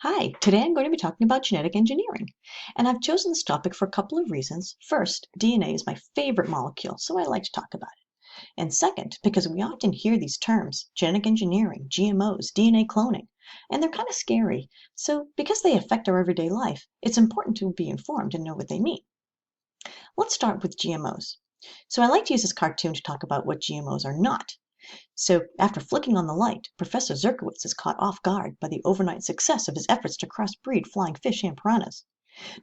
Hi, today I'm going to be talking about genetic engineering. And I've chosen this topic for a couple of reasons. First, DNA is my favorite molecule, so I like to talk about it. And second, because we often hear these terms, genetic engineering, GMOs, DNA cloning, and they're kind of scary. So because they affect our everyday life, it's important to be informed and know what they mean. Let's start with GMOs. So I like to use this cartoon to talk about what GMOs are not. So, after flicking on the light, Professor Zerkowitz is caught off guard by the overnight success of his efforts to crossbreed flying fish and piranhas.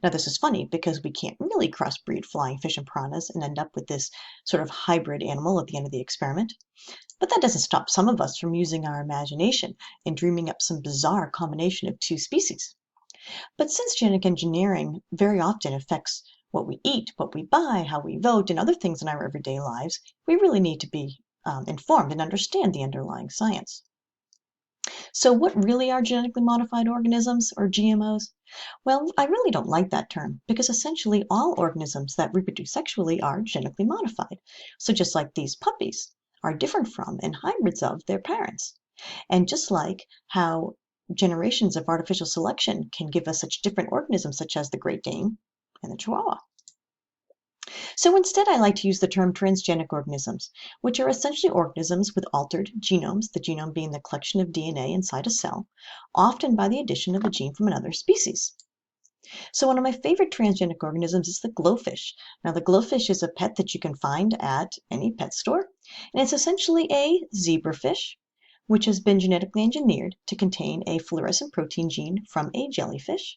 Now, this is funny because we can't really crossbreed flying fish and piranhas and end up with this sort of hybrid animal at the end of the experiment. But that doesn't stop some of us from using our imagination and dreaming up some bizarre combination of two species. But since genetic engineering very often affects what we eat, what we buy, how we vote, and other things in our everyday lives, we really need to be informed and understand the underlying science. So what really are genetically modified organisms, or GMOs? Well, I really don't like that term because essentially all organisms that reproduce sexually are genetically modified. So just like these puppies are different from and hybrids of their parents. And just like how generations of artificial selection can give us such different organisms such as the Great Dane and the Chihuahua. So instead, I like to use the term transgenic organisms, which are essentially organisms with altered genomes, the genome being the collection of DNA inside a cell, often by the addition of a gene from another species. So one of my favorite transgenic organisms is the glowfish. Now the glowfish is a pet that you can find at any pet store, and it's essentially a zebrafish, which has been genetically engineered to contain a fluorescent protein gene from a jellyfish,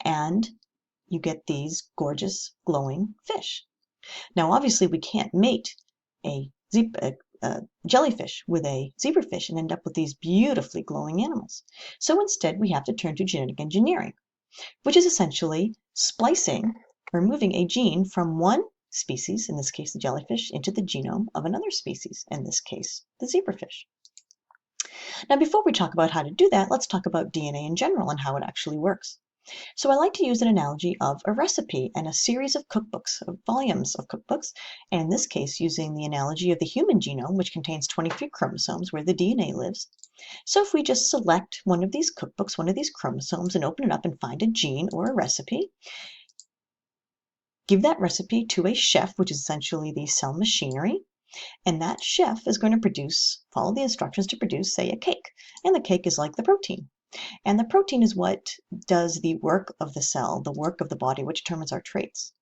and you get these gorgeous glowing fish. Now, obviously, we can't mate a jellyfish with a zebrafish and end up with these beautifully glowing animals. So instead, we have to turn to genetic engineering, which is essentially splicing or moving a gene from one species, in this case the jellyfish, into the genome of another species, in this case the zebrafish. Now, before we talk about how to do that, let's talk about DNA in general and how it actually works. So I like to use an analogy of a recipe and a series of cookbooks, of volumes of cookbooks, and in this case using the analogy of the human genome, which contains 23 chromosomes where the DNA lives. So if we just select one of these cookbooks, one of these chromosomes, and open it up and find a gene or a recipe, give that recipe to a chef, which is essentially the cell machinery, and that chef is going to follow the instructions to produce, say, a cake. And the cake is like the protein. And the protein is what does the work of the cell, the work of the body, which determines our traits.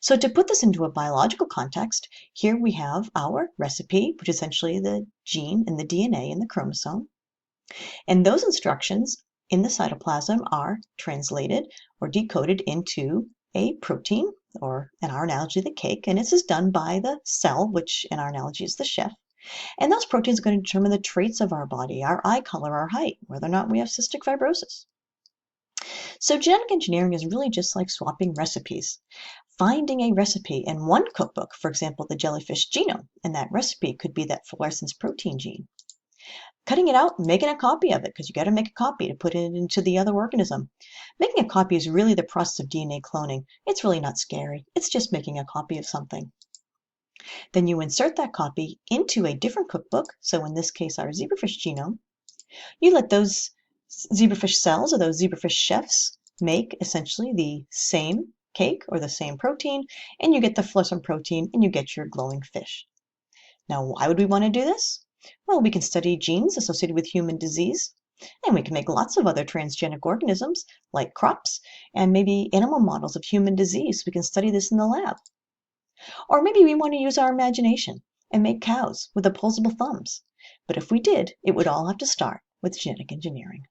So to put this into a biological context, here we have our recipe, which is essentially the gene and the DNA in the chromosome. And those instructions in the cytoplasm are translated or decoded into a protein, or in our analogy, the cake. And this is done by the cell, which in our analogy is the chef. And those proteins are going to determine the traits of our body, our eye color, our height, whether or not we have cystic fibrosis. So genetic engineering is really just like swapping recipes. Finding a recipe in one cookbook, for example, the jellyfish genome, and that recipe could be that fluorescence protein gene. Cutting it out and making a copy of it, because you got to make a copy to put it into the other organism. Making a copy is really the process of DNA cloning. It's really not scary. It's just making a copy of something. Then you insert that copy into a different cookbook, so in this case our zebrafish genome. You let those zebrafish cells or those zebrafish chefs make essentially the same cake or the same protein, and you get the fluorescent protein and you get your glowing fish. Now, why would we want to do this? Well, we can study genes associated with human disease, and we can make lots of other transgenic organisms like crops and maybe animal models of human disease. We can study this in the lab. Or maybe we want to use our imagination and make cows with opposable thumbs. But if we did, it would all have to start with genetic engineering.